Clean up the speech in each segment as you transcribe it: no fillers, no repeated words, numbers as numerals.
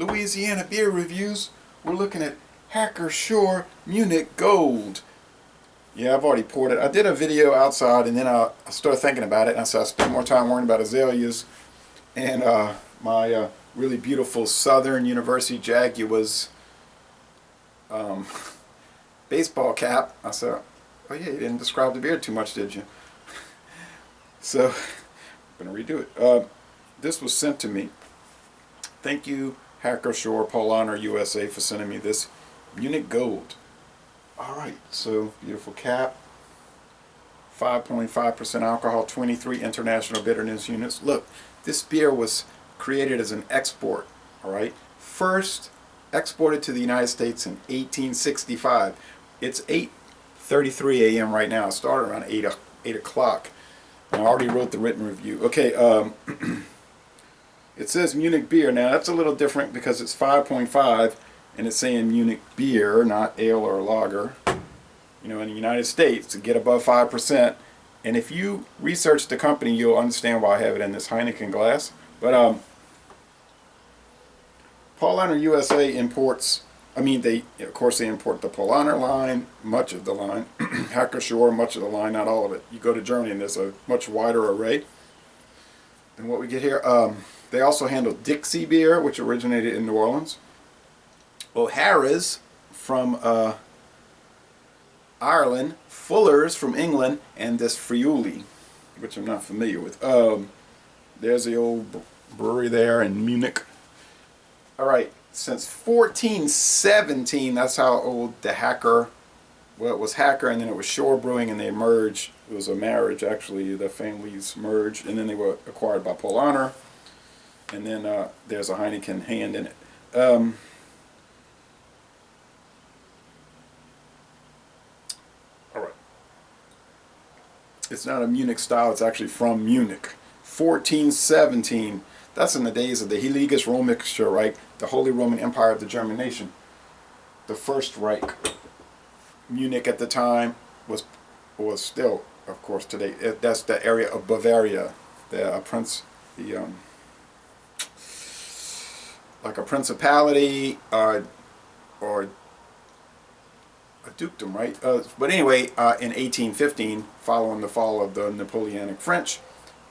Louisiana beer reviews. We're looking at Hacker-Pschorr Munich Gold. Yeah, I've already poured it. I did a video outside and then I started thinking about it, and I spent more time worrying about azaleas and my really beautiful Southern University Jaguars baseball cap. I said, oh yeah, you didn't describe the beer too much, did you? So I'm going to redo it. This was sent to me. Thank you, Hacker-Pschorr Paulaner USA, for sending me this Munich Gold. Alright, so beautiful cap. 5.5% alcohol, 23 international bitterness units. Look, this beer was created as an export. Alright, first exported to the United States in 1865. It's 8:33 a.m. right now. It started around 8 o'clock. I already wrote the written review. Okay, it says Munich beer. Now that's a little different because it's 5.5 and it's saying Munich beer, not ale or lager. You know, in the United States, to get above 5%. And if you research the company, you'll understand why I have it in this Heineken glass. But Paulaner USA imports, of course they import the Paulaner line, much of the line, Hacker-Pschorr, much of the line, not all of it. You go to Germany and there's a much wider array than what we get here. They also handle Dixie beer, which originated in New Orleans. O'Hara's from Ireland, Fuller's from England, and this Friuli, which I'm not familiar with. There's the old brewery there in Munich. Alright, since 1417, that's how old the well, it was Hacker and then it was Pschorr Brewing, and they merged. It was a marriage, actually. The families merged and then they were acquired by Paulaner. And then there's a Heineken hand in it. Alright. It's not a Munich style, it's actually from Munich. 1417. That's in the days of the Heiliges Römische Reich, the Holy Roman Empire of the German nation. The First Reich. Munich at the time was still, of course, today. That's the area of Bavaria. Like a principality or a dukedom, right? But anyway, in 1815, following the fall of the Napoleonic French,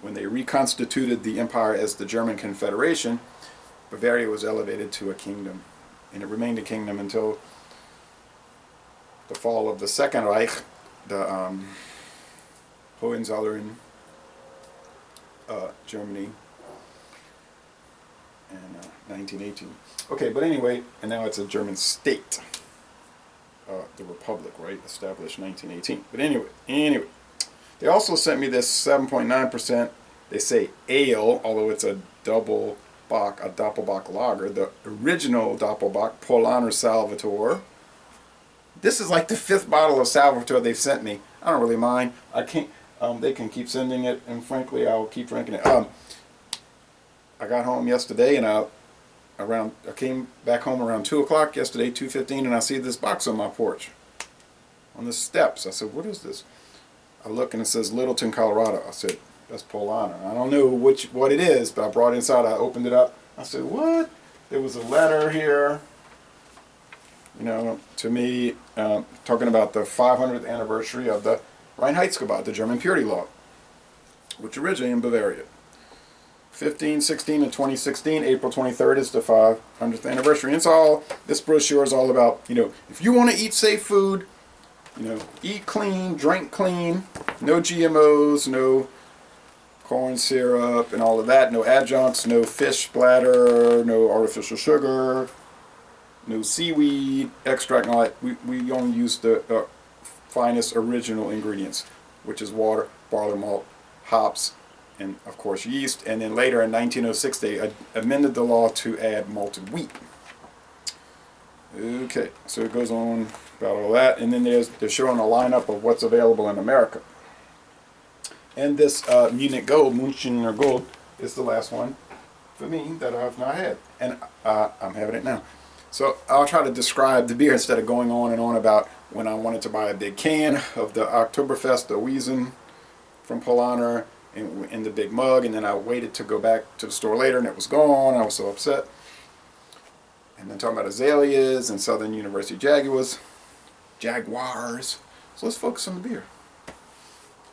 when they reconstituted the empire as the German Confederation, Bavaria was elevated to a kingdom, and it remained a kingdom until the fall of the Second Reich, the Hohenzollern, Germany, in 1918. Okay, but anyway, and now it's a German state, the Republic, right? Established 1918. But anyway, they also sent me this 7.9%. They say ale, although it's a Doppelbock lager, the original Doppelbock Paulaner Salvator. This is like the 5th bottle of Salvator they've sent me. I don't really mind. I can't. They can keep sending it, and frankly, I'll keep drinking it. I got home yesterday, and I came back home around 2 o'clock yesterday, 2:15, and I see this box on my porch, on the steps. I said, "What is this?" I look and it says Littleton, Colorado. I said, "That's Paulaner." I don't know what it is, but I brought it inside. I opened it up. I said, "What?" There was a letter here, you know, to me, talking about the 500th anniversary of the Reinheitsgebot, the German purity law, which originated in Bavaria. 15, 16, and 2016, April 23rd is the 500th anniversary. And it's all, this brochure is all about, you know, if you want to eat safe food, you know, eat clean, drink clean, no GMOs, no corn syrup and all of that, no adjuncts, no fish splatter, no artificial sugar, no seaweed extract, and all that. We only use the finest original ingredients, which is water, barley malt, hops, and of course yeast. And then later in 1906 they amended the law to add malted wheat. Okay, so it goes on about all that, and then they're showing a lineup of what's available in America. And this Munich Gold is the last one for me that I've not had, and I'm having it now. So I'll try to describe the beer instead of going on and on about when I wanted to buy a big can of the Oktoberfest, the Raisin from Paulaner, in the big mug, and then I waited to go back to the store later and it was gone. I was so upset. And then talking about azaleas and Southern University Jaguars. So let's focus on the beer.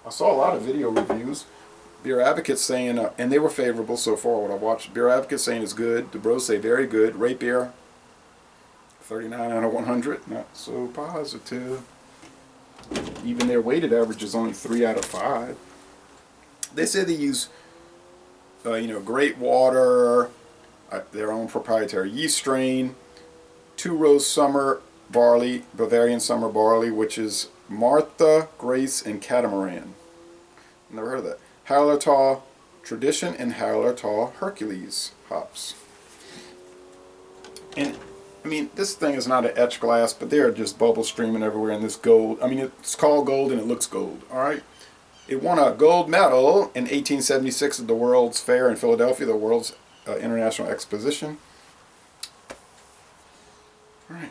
I saw a lot of video reviews. Beer advocates saying, and they were favorable so far. What I watched, beer advocates saying is good. The bros say very good. Rate beer, 39 out of 100. Not so positive. Even their weighted average is only 3 out of 5. They say they use, great water, their own proprietary yeast strain, 2-row summer barley, Bavarian summer barley, which is Martha, Grace, and Catamaran. Never heard of that. Hallertau Tradition and Hallertau Hercules hops. And I mean, this thing is not an etched glass, but there are just bubbles streaming everywhere in this gold. I mean, it's called gold and it looks gold. All right. It won a gold medal in 1876 at the World's Fair in Philadelphia, the World's International Exposition. All right.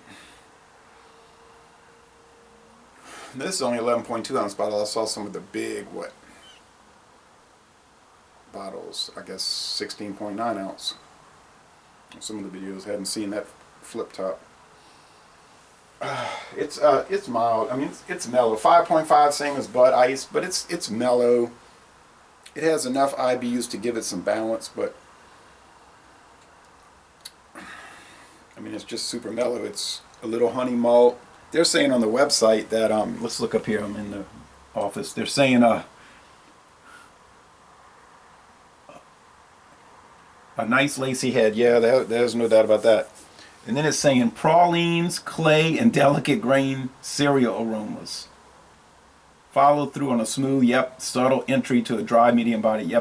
This is only 11.2 ounce bottle. I saw some of the big, bottles. I guess 16.9 ounce. Some of the videos hadn't seen that flip top. It's mild. I mean, it's mellow. 5.5, same as Bud Ice, but it's mellow. It has enough IBUs to give it some balance, but I mean, it's just super mellow. It's a little honey malt. They're saying on the website that let's look up here. I'm in the office. They're saying a nice lacy head. Yeah, there's no doubt about that. And then it's saying pralines, clay, and delicate grain cereal aromas. Follow through on a smooth, subtle entry to a dry medium body,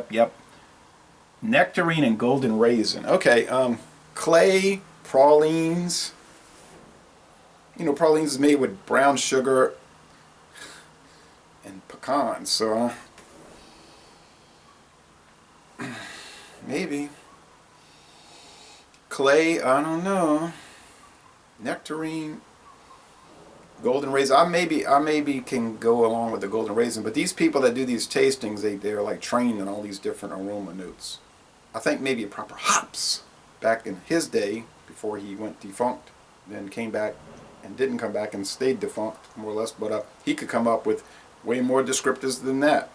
Nectarine and golden raisin. Okay, clay, pralines. Pralines is made with brown sugar and pecans, so maybe. Clay, I don't know. Nectarine, golden raisin. I maybe can go along with the golden raisin, but these people that do these tastings, they're like trained in all these different aroma notes. I think maybe proper hops back in his day before he went defunct, then came back and didn't come back and stayed defunct more or less. But he could come up with way more descriptors than that.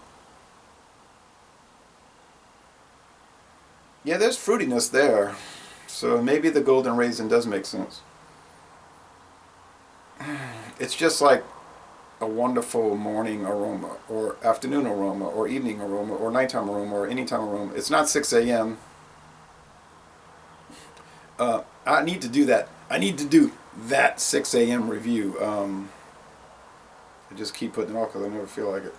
Yeah, there's fruitiness there. So maybe the golden raisin does make sense. It's just like a wonderful morning aroma, or afternoon aroma, or evening aroma, or nighttime aroma, or anytime aroma. It's not 6 a.m. I need to do that. I need to do that 6 a.m. review. I just keep putting it off because I never feel like it.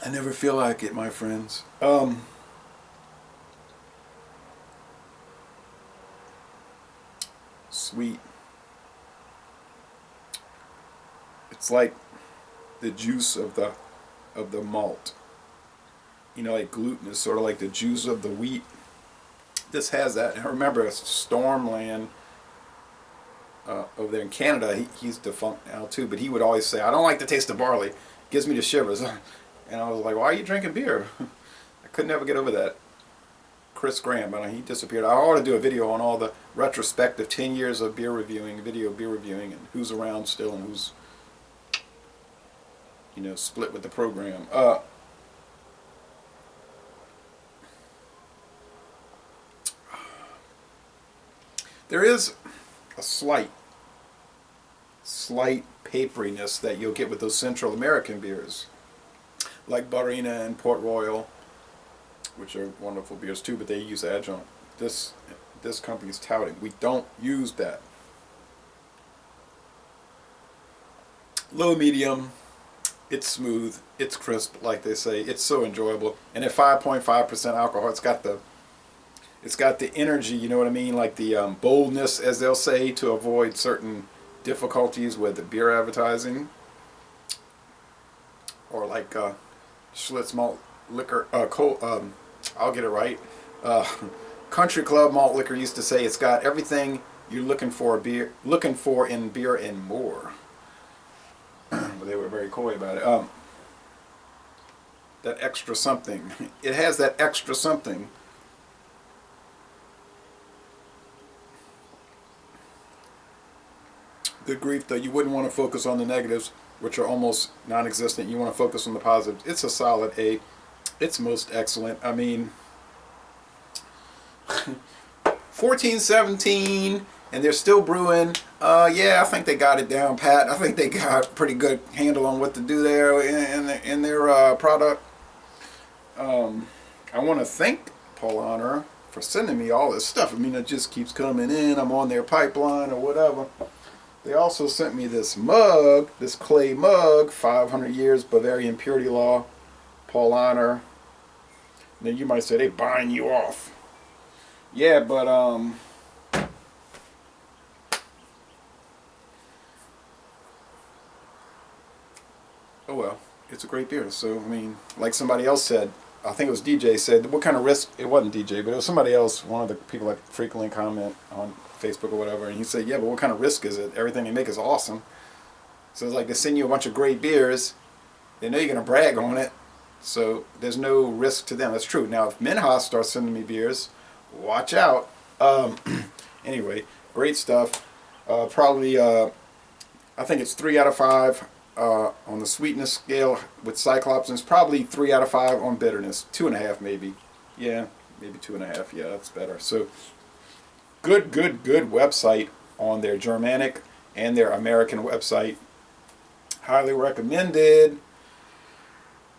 I never feel like it, my friends. Sweet. It's like the juice of the malt. Like gluten is sort of like the juice of the wheat. This has that. And remember, it's Stormland over there in Canada. He's defunct now too, but he would always say, "I don't like the taste of barley. It gives me the shivers." And I was like, "Why are you drinking beer?" I could never get over that. Chris Graham, but he disappeared. I ought to do a video on all the retrospective 10 years of beer reviewing, and who's around still and who's, split with the program. There is a slight paperiness that you'll get with those Central American beers, like Paulaner and Port Royal, which are wonderful beers too, but they use adjunct. This company's touting, we don't use that. Low medium, it's smooth, it's crisp, like they say. It's so enjoyable, and at 5.5% alcohol, it's got the energy. You know what I mean? Like the boldness, as they'll say, to avoid certain difficulties with the beer advertising, or like Schlitz malt liquor. I'll get it right. Country Club malt liquor used to say it's got everything you're looking for in beer and more. But they were very coy about it. That extra something. It has that extra something Good grief, though. You wouldn't want to focus on the negatives, which are almost non-existent. You want to focus on the positives. It's a solid A. It's most excellent. I mean, 1417, and they're still brewing. Yeah, I think they got it down pat. I think they got a pretty good handle on what to do there in their product. I want to thank Paulaner for sending me all this stuff. I mean, it just keeps coming in. I'm on their pipeline or whatever. They also sent me this mug, this clay mug, 500 years Bavarian purity law, Paulaner. Now you might say they buying you off. Yeah, but oh well, it's a great beer. So I mean, like somebody else said, I think it was DJ said, what kind of risk? It wasn't DJ, but it was somebody else, one of the people that frequently comment on Facebook or whatever, and he said, yeah, but what kind of risk is it? Everything they make is awesome. So it's like they send you a bunch of great beers, they know you're going to brag on it, so there's no risk to them. That's true. Now, if Minhas starts sending me beers, watch out. Anyway, great stuff. Probably, I think it's 3 out of 5 on the sweetness scale with Cyclops, and it's probably 3 out of 5 on bitterness. 2.5 maybe. Yeah, maybe 2.5. Yeah, that's better. So good website on their Germanic and their American website. Highly recommended.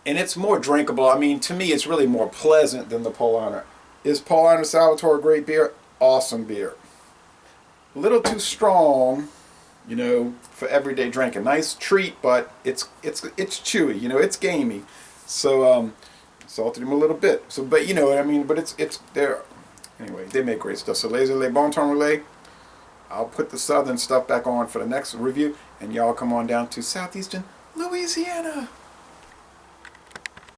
And it's more drinkable. I mean, to me, it's really more pleasant than the Paulaner. Is Paulaner Salvatore a great beer? Awesome beer. A little too strong, you know, for everyday drink. A nice treat, but it's chewy, you know, it's gamey. So salted them a little bit. So, but you know what I mean. But it's there. Anyway, they make great stuff. So, Les Bon Ton Relais. I'll put the southern stuff back on for the next review, and y'all come on down to southeastern Louisiana.